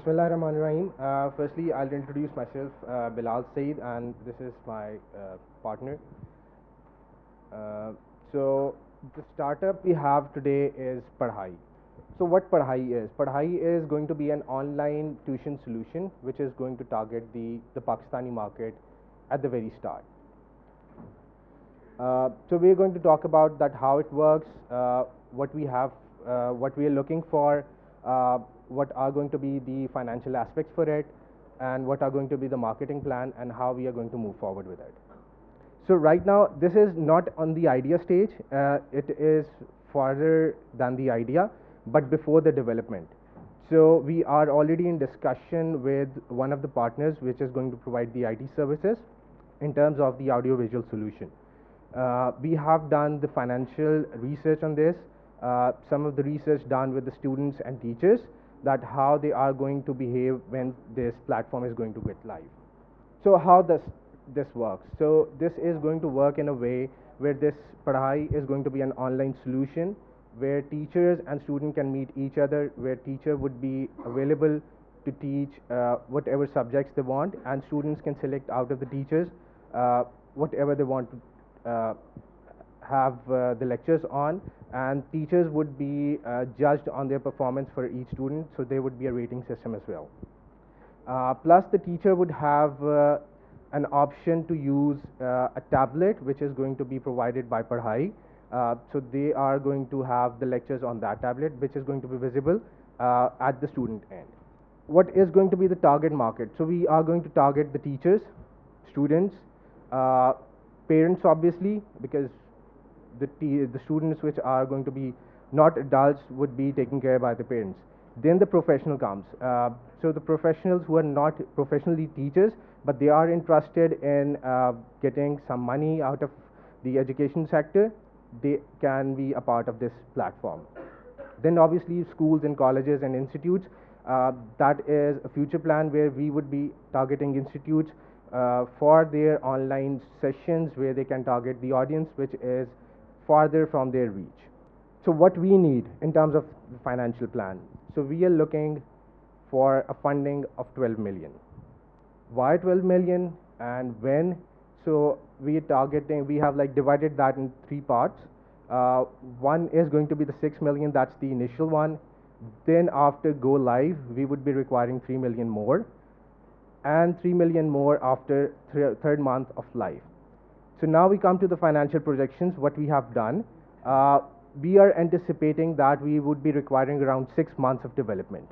Bismillahirrahmanirrahim. Firstly, I'll introduce myself, Bilal Saeed, and this is my partner. So, the startup we have today is Parhaie. So, what Parhaie is? Parhaie is going to be an online tuition solution which is going to target the Pakistani market at the very start. So, we're going to talk about that how it works, what we have, what we are looking for, what are going to be the financial aspects for it, and what are going to be the marketing plan, and how we are going to move forward with it. So right now, this is not on the idea stage. It is farther than the idea, but before the development. So we are already in discussion with one of the partners, which is going to provide the IT services in terms of the audiovisual solution. We have done the financial research on this, some of the research done with the students and teachers, that how they are going to behave when this platform is going to get live. So how does this work? So this is going to work in a way where this Parhaie is going to be an online solution where teachers and students can meet each other, where teacher would be available to teach whatever subjects they want, and students can select out of the teachers whatever they want to have the lectures on, and teachers would be judged on their performance for each student, so there would be a rating system as well. Plus the teacher would have an option to use a tablet which is going to be provided by Parhaie. So they are going to have the lectures on that tablet, which is going to be visible at the student end. What is going to be the target market? So we are going to target the teachers, students, parents obviously, because the students which are going to be not adults would be taken care by the parents. Then the professional comes. So the professionals who are not professionally teachers, but they are interested in getting some money out of the education sector, they can be a part of this platform. Then obviously schools and colleges and institutes, that is a future plan where we would be targeting institutes for their online sessions where they can target the audience which is farther from their reach. So what we need in terms of the financial plan? So we are looking for a funding of 12 million. Why 12 million and when? So we are targeting, we have like divided that in three parts. One is going to be the 6 million, that's the initial one. Then after go live, we would be requiring 3 million more, and 3 million more after third month of life. So now we come to the financial projections, what we have done. We are anticipating that we would be requiring around 6 months of development.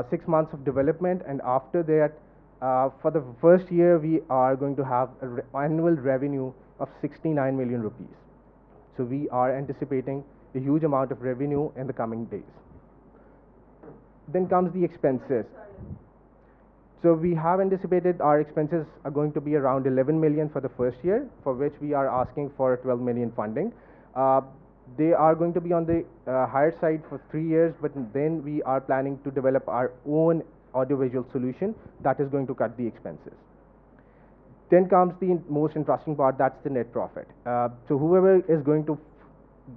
6 months of development, and after that, for the first year, we are going to have an annual revenue of 69 million rupees. So we are anticipating a huge amount of revenue in the coming days. Then comes the expenses. So we have anticipated our expenses are going to be around 11 million for the first year, for which we are asking for 12 million funding. They are going to be on the higher side for 3 years, but then we are planning to develop our own audiovisual solution that is going to cut the expenses. Then comes the most interesting part, that's the net profit. So whoever is going to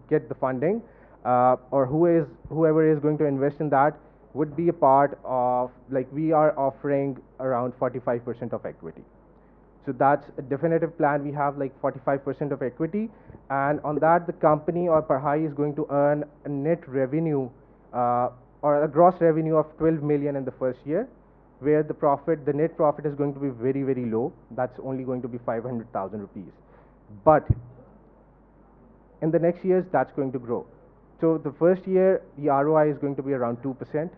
get the funding, or whoever is going to invest in that, would be a part of, like, we are offering around 45% of equity. So that's a definitive plan. We have like 45% of equity, and on that the company or Parhaie is going to earn a net revenue or a gross revenue of 12 million in the first year, where the net profit is going to be very, very low. That's only going to be 500,000 rupees. But in the next years, that's going to grow. So the first year, the ROI is going to be around 2%.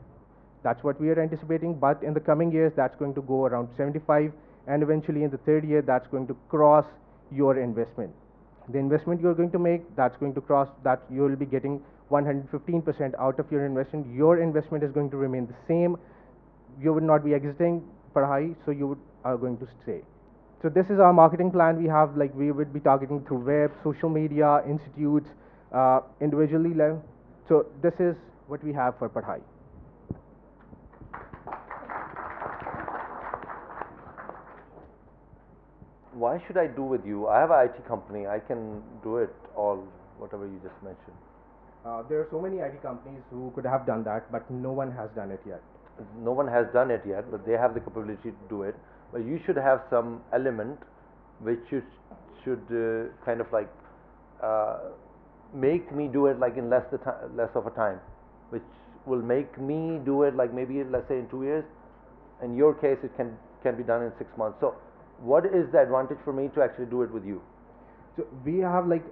That's what we are anticipating. But in the coming years, that's going to go around 75, and eventually in the third year, that's going to cross your investment. The investment you're going to make, that's going to cross that. You will be getting 115% out of your investment. Your investment is going to remain the same. You would not be exiting Parhaie, so you are going to stay. So this is our marketing plan. We have, like, we would be targeting through web, social media, institutes, individually level. So this is what we have for Parhaie. Why should I do with you? I have an IT company. I can do it all, whatever you just mentioned. There are so many IT companies who could have done that, but no one has done it yet. no one has done it yet, but they have the capability to do it. But you should have some element which should kind of like make me do it like in less of a time, which will make me do it like maybe let's say in 2 years. In your case, it can be done in 6 months. So, what is the advantage for me to actually do it with you? So we have like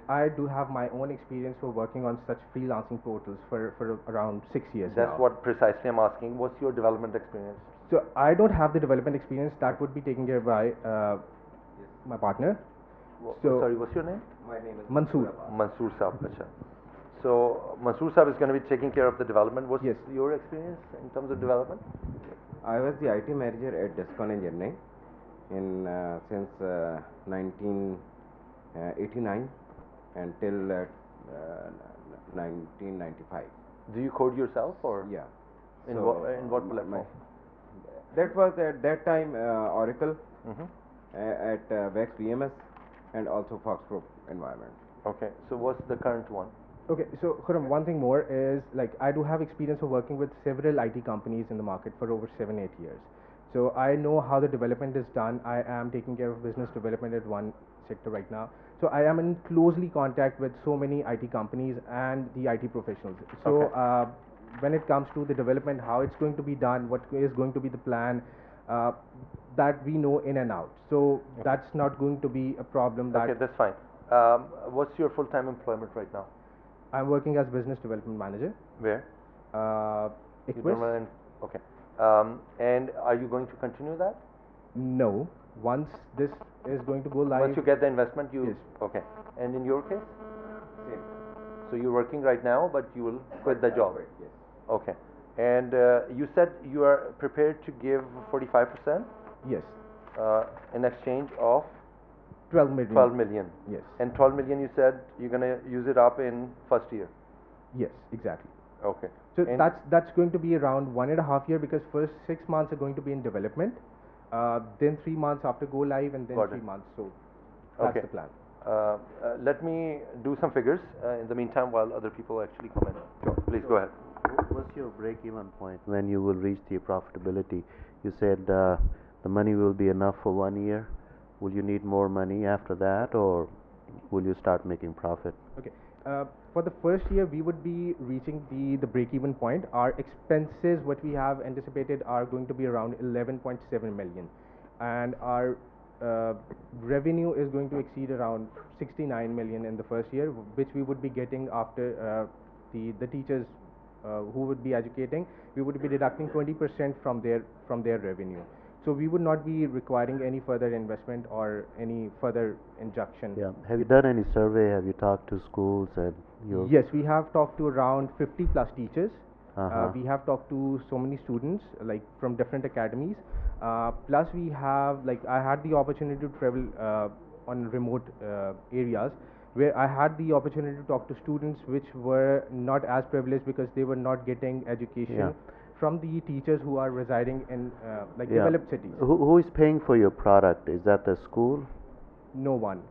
I do have my own experience for working on such freelancing portals for around 6 years That's now. what precisely I'm asking. What's your development experience? So I don't have the development experience. That would be taken care by my partner. So Sorry, what's your name? My name is Mansoor. Mansoor Saab. Acha. So Mansoor Saab is going to be taking care of the development. What's Yes. your experience in terms of development? I was the IT manager at Descon Engineering in since 1989 until 1995. Do you code yourself or? Yeah. In So, what platform? that was at that time Oracle Mm-hmm. at Vex VMS and also Foxpro environment. Okay. So what's the current one? Okay, so Khurram, one thing more is like I do have experience of working with several IT companies in the market for over 7-8 years. So I know how the development is done. I am taking care of business development at one sector right now. So I am in closely contact with so many IT companies and the IT professionals. So Okay. when it comes to the development, how it's going to be done, what is going to be the plan, that we know in and out. So that's not going to be a problem. That Okay, that's fine. What's your full-time employment right now? I'm working as business development manager. Where? You Equus? don't mind? Okay. And are you going to continue that? No. Once this is going to go live. Once you get the investment, you. Yes. Okay. And in your case? Same. So you're working right now, but you will quit the job. Yes. Okay. And you said you are prepared to give 45% Yes. in exchange of 12 million. 12 million. Yes. And 12 million, you said you're gonna use it up in first year. Yes, exactly. Okay. So And that's going to be around 1.5 year because first 6 months are going to be in development, then 3 months after go live, and then Got 3 it. months. So that's Okay. the plan. Let me do some figures in the meantime while other people actually come in. Please go ahead. What's your break-even point when you will reach the profitability? You said the money will be enough for 1 year. Will you need more money after that, or will you start making profit? Okay. For the first year, we would be reaching the break-even point. Our expenses, what we have anticipated, are going to be around 11.7 million, and our revenue is going to exceed around 69 million in the first year, which we would be getting after the teachers who would be educating. We would be deducting 20% from their revenue. So we would not be requiring any further investment or any further injection. Yeah. Have you done any survey? Have you talked to schools and your? Yes, we have talked to around 50 plus teachers. Uh-huh. We have talked to so many students like from different academies. Plus we have like I had the opportunity to travel on remote areas where I had the opportunity to talk to students which were not as privileged because they were not getting education Yeah. from the teachers who are residing in like Yeah. developed cities. Who is paying for your product? Is that the school? No one.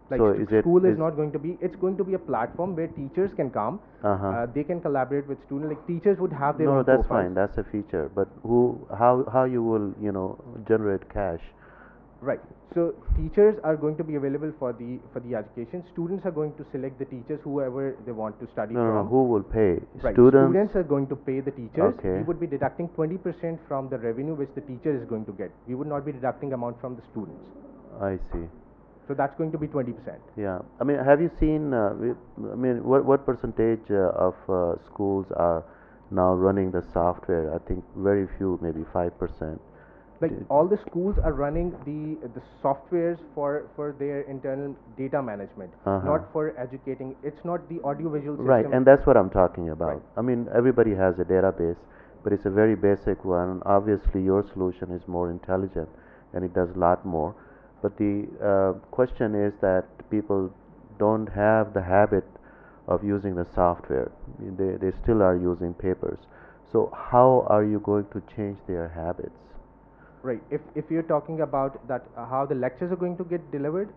Like So is it- school is is- not going to be. It's going to be a platform where teachers can come. Uh-huh. They can collaborate with students. Like teachers would have their No, own that's profiles. fine. That's a feature. But how you will generate cash? Right. So teachers are going to be available for the education. Students are going to select the teachers whoever they want to study No, from. who will pay? Right. Students. Students are going to pay the teachers. Okay. We would be deducting 20% from the revenue which the teacher is going to get. We would not be deducting amount from the students. I see. So that's going to be 20%. Yeah, I mean, have you seen? What percentage of schools are now running the software? I think very few, maybe 5%. Like all the schools are running the softwares for their internal data management, Uh-huh. not for educating. It's not the audiovisual system. Right, and that's what I'm talking about. Right. I mean, everybody has a database, but it's a very basic one. Obviously, your solution is more intelligent, and it does a lot more. But the question is that people don't have the habit of using the software. They still are using papers. So how are you going to change their habits? Right. If you're talking about that, how the lectures are going to get delivered.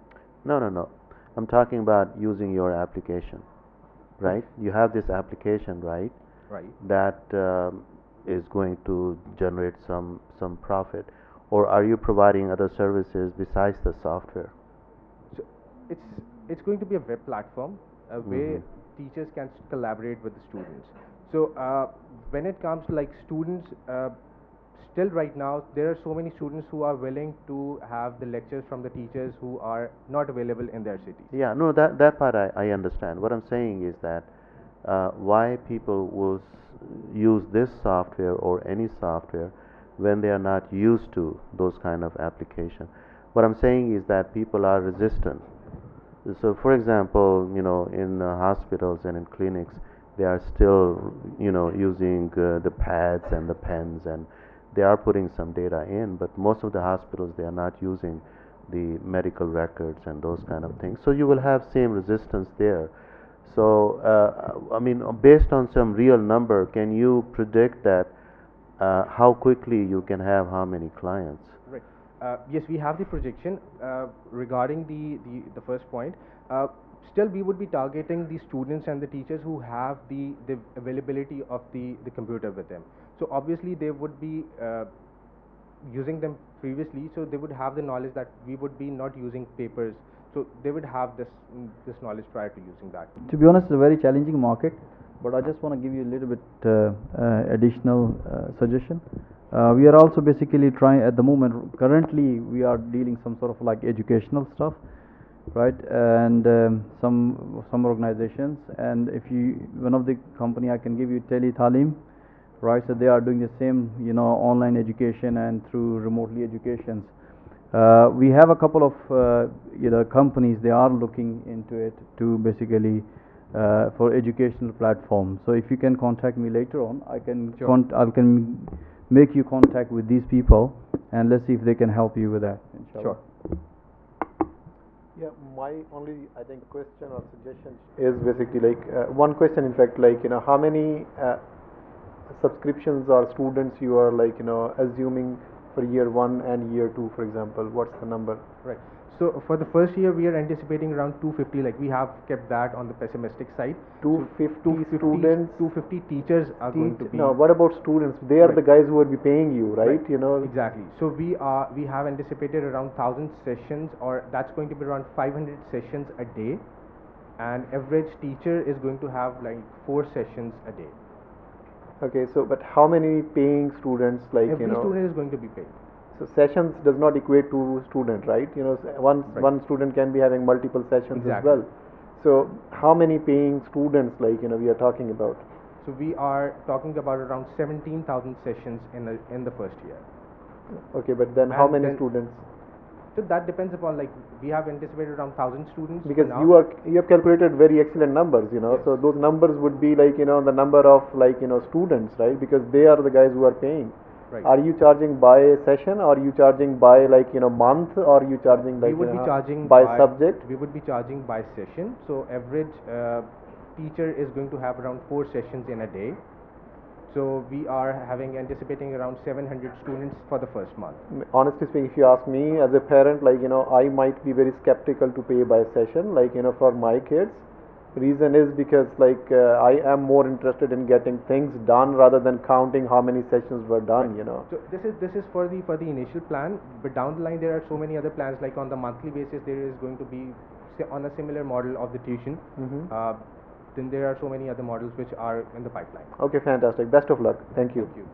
No, no, no. I'm talking about using your application, right? You have this application, right? Right. That is going to generate some profit, or are you providing other services besides the software? So it's going to be a web platform where teachers can collaborate with the students. So when it comes to like students, still right now there are so many students who are willing to have the lectures from the teachers who are not available in their cities. Yeah, no, that part I understand. What I'm saying is that why people will use this software or any software when they are not used to those kind of application. What I'm saying is that people are resistant. So, for example, in hospitals and in clinics, they are still, using the pads and the pens, and they are putting some data in. But most of the hospitals, they are not using the medical records and those kind of things. So you will have same resistance there. So, I mean, based on some real number, can you predict that how quickly you can have how many clients? Right. Yes, we have the projection regarding the first point. Still, we would be targeting the students and the teachers who have the availability of the computer with them. So obviously, they would be using them previously, so they would have the knowledge that we would be not using papers. So they would have this knowledge prior to using that. To be honest, it's a very challenging market, but I just want to give you a little bit additional suggestion. We are also basically trying at the moment. Currently, we are dealing some sort of like educational stuff, right? And some organizations. And if you one of the company I can give you Tele Talim, right? So they are doing the same, online education and through remotely educations. We have a couple of companies, they are looking into it to basically for educational platforms. So if you can contact me later on, I can I can make you contact with these people, and let's see if they can help you with that. Inshallah. Sure. Yeah, my only I think question or suggestion is basically like one question. In fact, like how many subscriptions or students you are like assuming for year 1 and year 2, for example. What's the number? Right. So for the first year, we are anticipating around 250. Like we have kept that on the pessimistic side. 250 students. 250 teachers are going to be. Now, what about students? They are the guys who will be paying you, right? Exactly. So we have anticipated around 1,000 sessions, or that's going to be around 500 sessions a day, and average teacher is going to have like 4 sessions a day. Okay, so but how many paying students, like every student is going to be paid. So sessions does not equate to student, right? One student can be having multiple sessions as well. So how many paying students, like we are talking about? So we are talking about around 17,000 sessions in the first year. Okay, but then how many students? So that depends upon, like, we have anticipated around 1,000 students. Because you have calculated very excellent numbers, Yes. So those numbers would be like the number of like students, right? Because they are the guys who are paying. Right. Are you charging by session, or are you charging by like month, or are you charging like we would be charging by subject? We would be charging by session. So average teacher is going to have around 4 sessions in a day. So we are anticipating around 700 students for the first month. Honestly speaking, if you ask me as a parent, like I might be very skeptical to pay by session, like for my kids. Reason is because like I am more interested in getting things done rather than counting how many sessions were done. Right. So this is for the initial plan, but down the line there are so many other plans. Like on the monthly basis, there is going to be on a similar model of the tuition. Then there are so many other models which are in the pipeline. Okay, fantastic. Best of luck. Thank you. Thank you.